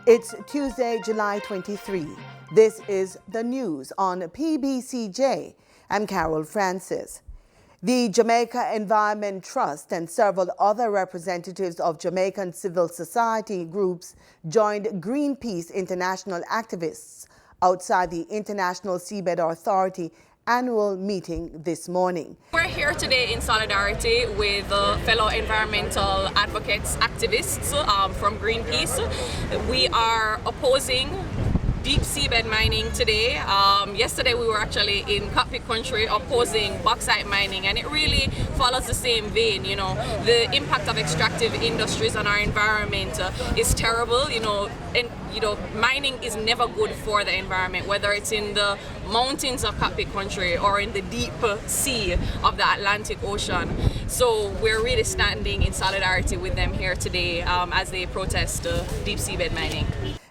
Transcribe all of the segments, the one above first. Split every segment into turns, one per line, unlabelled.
It's Tuesday, July 23. This is the news on PBCJ. I'm Carol Francis. The Jamaica Environment Trust and several other representatives of Jamaican civil society groups joined Greenpeace international activists outside the International Seabed Authority annual meeting this morning.
We're here today in solidarity with fellow environmental advocates, activists from Greenpeace. We are opposing deep seabed mining today. Yesterday we were actually in cockpit country opposing bauxite mining, and it really follows the same vein. You know, the impact of extractive industries on our environment is terrible. Mining is never good for the environment, whether it's in the mountains of cockpit country or in the deep sea of the Atlantic Ocean. So we're really standing in solidarity with them here today as they protest deep seabed mining.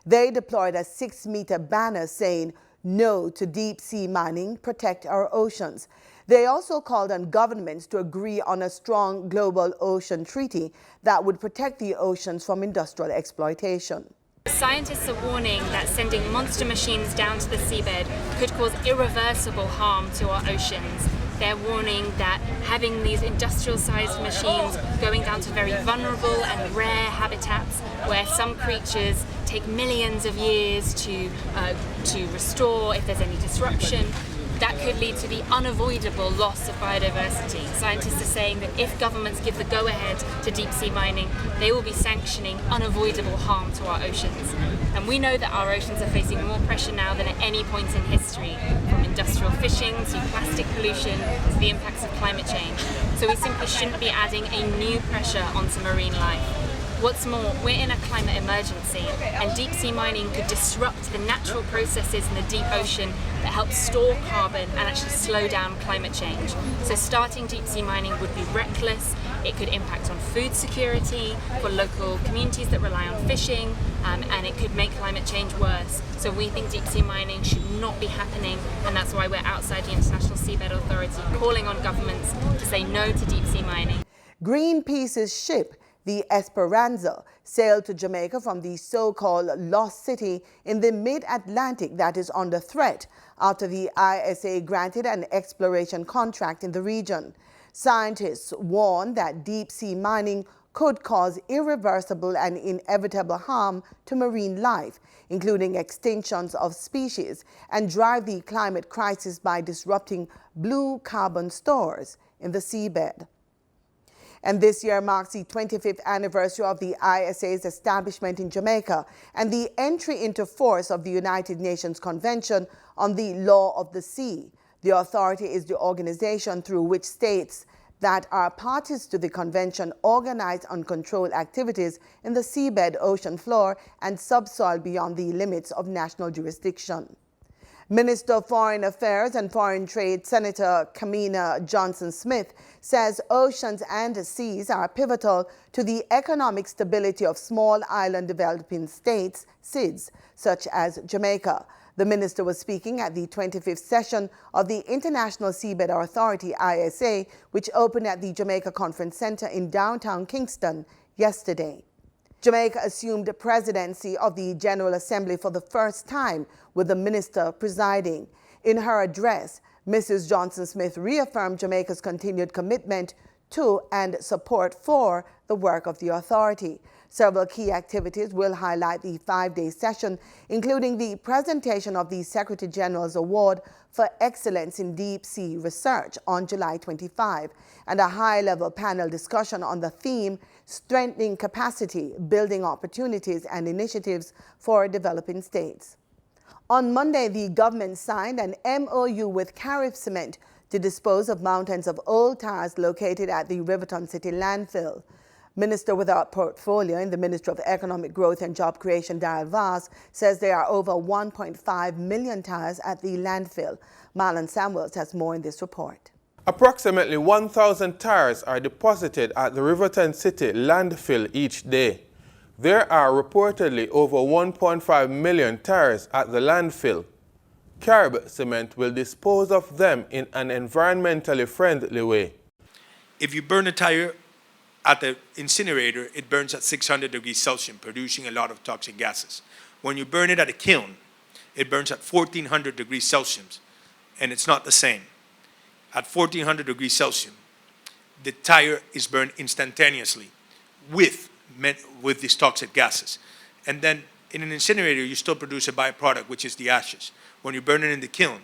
They deployed a 6-meter banner saying, "No to deep sea mining, protect our oceans." They also called on governments to agree on a strong global ocean treaty that would protect the oceans from industrial exploitation.
Scientists are warning that sending monster machines down to the seabed could cause irreversible harm to our oceans. They're warning that having these industrial-sized machines going down to very vulnerable and rare habitats where some creatures take millions of years to restore if there's any disruption, that could lead to the unavoidable loss of biodiversity. Scientists are saying that if governments give the go-ahead to deep-sea mining, they will be sanctioning unavoidable harm to our oceans. And we know that our oceans are facing more pressure now than at any point in history, from industrial fishing to plastic pollution to the impacts of climate change. So we simply shouldn't be adding a new pressure onto marine life. What's more, we're in a climate emergency, and deep-sea mining could disrupt the natural processes in the deep ocean that help store carbon and actually slow down climate change. So starting deep-sea mining would be reckless. It could impact on food security for local communities that rely on fishing, and it could make climate change worse. So we think deep-sea mining should not be happening, and that's why we're outside the International Seabed Authority calling on governments to say no to deep-sea mining.
Greenpeace's ship, the Esperanza, sailed to Jamaica from the so-called lost city in the mid-Atlantic that is under threat after the ISA granted an exploration contract in the region. Scientists warn that deep-sea mining could cause irreversible and inevitable harm to marine life, including extinctions of species, and drive the climate crisis by disrupting blue carbon stores in the seabed. And this year marks the 25th anniversary of the ISA's establishment in Jamaica and the entry into force of the United Nations Convention on the Law of the Sea. The authority is the organization through which states that are parties to the convention organize uncontrolled activities in the seabed, ocean floor, and subsoil beyond the limits of national jurisdiction. Minister of Foreign Affairs and Foreign Trade Senator Kamina Johnson-Smith says oceans and seas are pivotal to the economic stability of small island developing states, SIDS, such as Jamaica. The minister was speaking at the 25th session of the International Seabed Authority, ISA, which opened at the Jamaica Conference Center in downtown Kingston yesterday. Jamaica assumed the presidency of the General Assembly for the first time, with the minister presiding. In her address, Mrs. Johnson-Smith reaffirmed Jamaica's continued commitment to and support for the work of the authority. Several key activities will highlight the 5-day session, including the presentation of the Secretary General's Award for Excellence in Deep Sea Research on July 25, and a high-level panel discussion on the theme, Strengthening Capacity, Building Opportunities and Initiatives for Developing States. On Monday, the government signed an MOU with Carib Cement to dispose of mountains of old tires located at the Riverton City landfill. Minister without portfolio in the Ministry of Economic Growth and Job Creation, Darrell Vaz, says there are over 1.5 million tires at the landfill. Marlon Samuels has more in this report.
Approximately 1,000 tires are deposited at the Riverton City landfill each day. There are reportedly over 1.5 million tires at the landfill. Carib Cement will dispose of them in an environmentally friendly way.
If you burn a tire at the incinerator, it burns at 600 degrees Celsius, producing a lot of toxic gases. When you burn it at a kiln, it burns at 1400 degrees Celsius, and it's not the same. At 1400 degrees Celsius, the tire is burned instantaneously with these toxic gases. And then in an incinerator, you still produce a byproduct, which is the ashes. When you burn it in the kiln,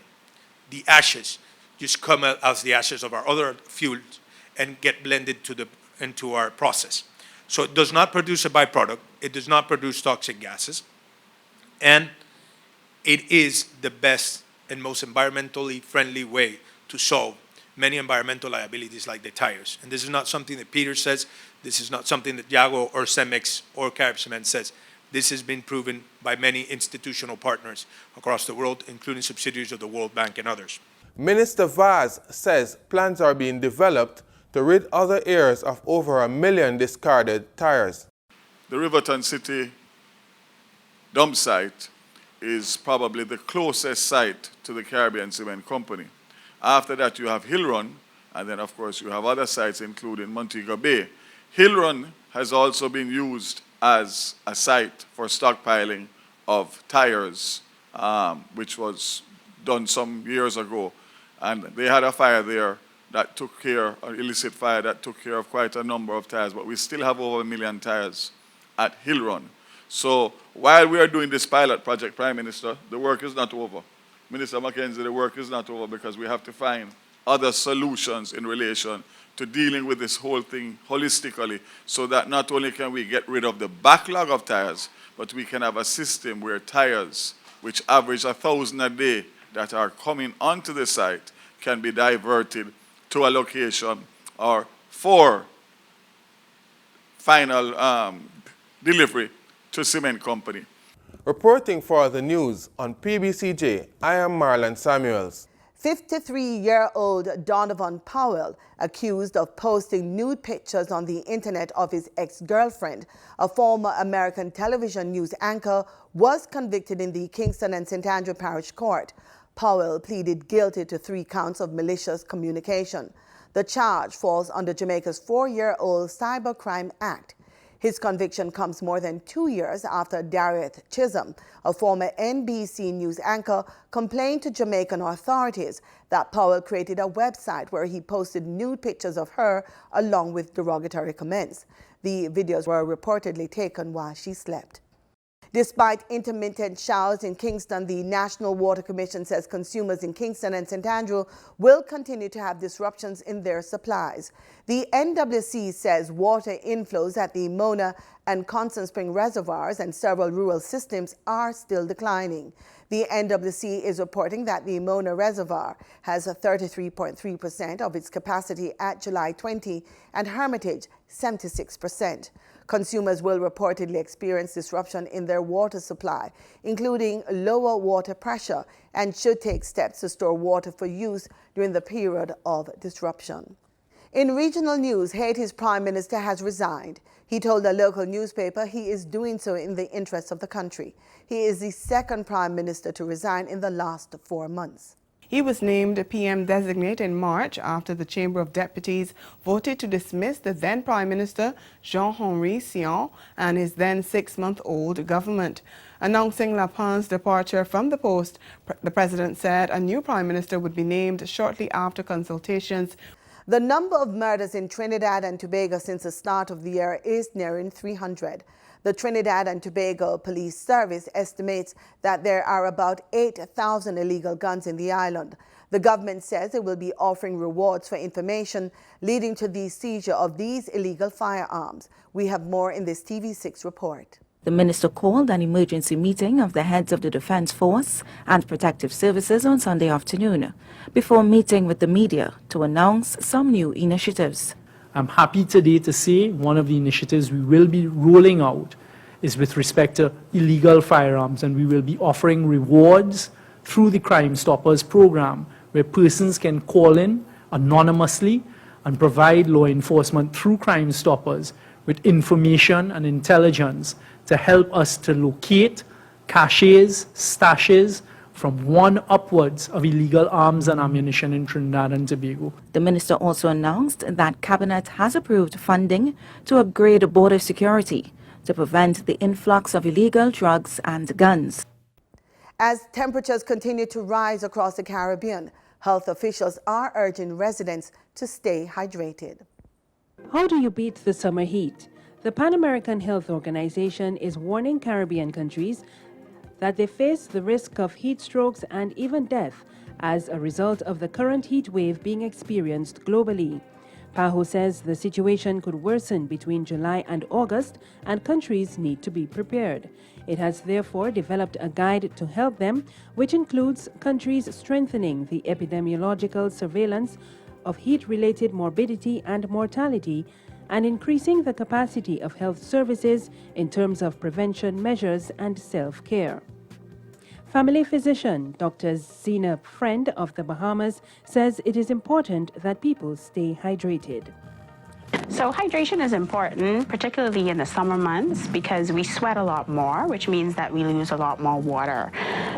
the ashes just come out as the ashes of our other fuels and get blended into our process. So it does not produce a byproduct, it does not produce toxic gases, and it is the best and most environmentally friendly way to solve many environmental liabilities like the tires. And this is not something that Peter says, this is not something that Yago or Cemex or Carib Cement says. This has been proven by many institutional partners across the world, including subsidiaries of the World Bank and others.
Minister Vaz says plans are being developed to rid other areas of over 1 million discarded tires.
The Riverton City dump site is probably the closest site to the Caribbean Cement Company. After that, you have Hill Run, and then, of course, you have other sites, including Montego Bay. Hill Run has also been used as a site for stockpiling of tires, which was done some years ago. And they had a fire there that took care, an illicit fire that took care of quite a number of tires, but we still have over 1 million tires at Hill Run. So while we are doing this pilot project, Prime Minister, the work is not over. Minister Mackenzie, the work is not over because we have to find other solutions in relation to dealing with this whole thing holistically, so that not only can we get rid of the backlog of tires, but we can have a system where tires, which average 1,000 a day, that are coming onto the site, can be diverted to a location or for final delivery to cement company.
Reporting for the news on PBCJ, I am Marlon Samuels.
53-year-old Donovan Powell, accused of posting nude pictures on the internet of his ex-girlfriend, a former American television news anchor, was convicted in the Kingston and St. Andrew Parish Court. Powell pleaded guilty to 3 counts of malicious communication. The charge falls under Jamaica's 4-year-old Cybercrime Act. His conviction comes more than 2 years after Darieth Chisholm, a former NBC News anchor, complained to Jamaican authorities that Powell created a website where he posted nude pictures of her along with derogatory comments. The videos were reportedly taken while she slept. Despite intermittent showers in Kingston, the National Water Commission says consumers in Kingston and St. Andrew will continue to have disruptions in their supplies. The NWC says water inflows at the Mona and Constant Spring reservoirs and several rural systems are still declining. The NWC is reporting that the Mona Reservoir has a 33.3% of its capacity at July 20 and Hermitage 76%. Consumers will reportedly experience disruption in their water supply, including lower water pressure, and should take steps to store water for use during the period of disruption. In regional news, Haiti's prime minister has resigned. He told a local newspaper he is doing so in the interest of the country. He is the second prime minister to resign in the last 4 months.
He was named PM designate in March after the Chamber of Deputies voted to dismiss the then Prime Minister Jean-Henri Sion and his then 6-month-old government. Announcing Lapin's departure from the post, the president said a new Prime Minister would be named shortly after consultations.
The number of murders in Trinidad and Tobago since the start of the year is nearing 300. The Trinidad and Tobago Police Service estimates that there are about 8,000 illegal guns in the island. The government says it will be offering rewards for information leading to the seizure of these illegal firearms. We have more in this TV6 report.
The minister called an emergency meeting of the heads of the Defense Force and Protective Services on Sunday afternoon, before meeting with the media to announce some new initiatives.
I'm happy today to say one of the initiatives we will be rolling out is with respect to illegal firearms, and we will be offering rewards through the Crime Stoppers program, where persons can call in anonymously and provide law enforcement through Crime Stoppers with information and intelligence to help us to locate caches, stashes from 1 upwards of illegal arms and ammunition in Trinidad and Tobago.
The minister also announced that Cabinet has approved funding to upgrade border security to prevent the influx of illegal drugs and guns.
As temperatures continue to rise across the Caribbean, health officials are urging residents to stay hydrated.
How do you beat the summer heat? The Pan American Health Organization is warning Caribbean countries that they face the risk of heat strokes and even death as a result of the current heat wave being experienced globally. PAHO says the situation could worsen between July and August and countries need to be prepared. It has therefore developed a guide to help them, which includes countries strengthening the epidemiological surveillance of heat-related morbidity and mortality and increasing the capacity of health services in terms of prevention measures and self-care. Family physician Dr. Zina Friend of the Bahamas says it is important that people stay hydrated.
So hydration is important, particularly in the summer months, because we sweat a lot more, which means that we lose a lot more water.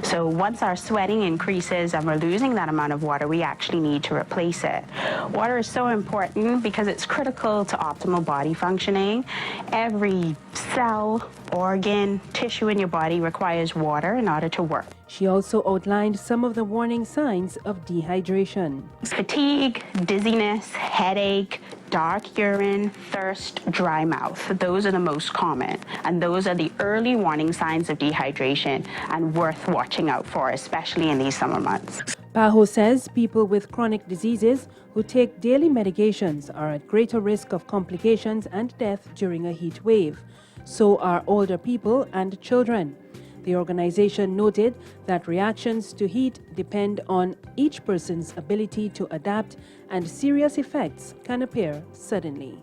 So once our sweating increases and we're losing that amount of water, we actually need to replace it. Water is so important because it's critical to optimal body functioning. Every cell, organ, tissue in your body requires water in order to work.
She also outlined some of the warning signs of dehydration.
Fatigue, dizziness, headache, dark urine, thirst, dry mouth. Those are the most common, and those are the early warning signs of dehydration and worth watching out for, especially in these summer months.
PAHO says people with chronic diseases who take daily medications are at greater risk of complications and death during a heat wave. So are older people and children. The organization noted that reactions to heat depend on each person's ability to adapt, and serious effects can appear suddenly.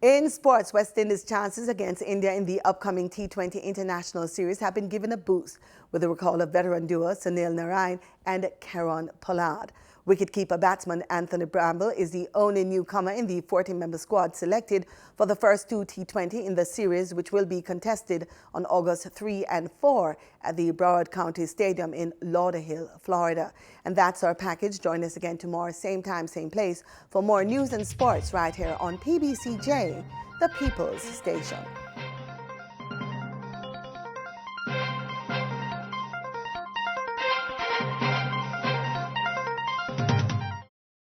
In sports, West Indies' chances against India in the upcoming T20 International Series have been given a boost with the recall of veteran duo Sunil Narine and Kieron Pollard. Wicketkeeper batsman Anthony Bramble is the only newcomer in the 14-member squad selected for the first 2 T20 in the series, which will be contested on August 3 and 4 at the Broward County Stadium in Lauderhill, Florida. And that's our package. Join us again tomorrow, same time, same place, for more news and sports right here on PBCJ, the People's Station.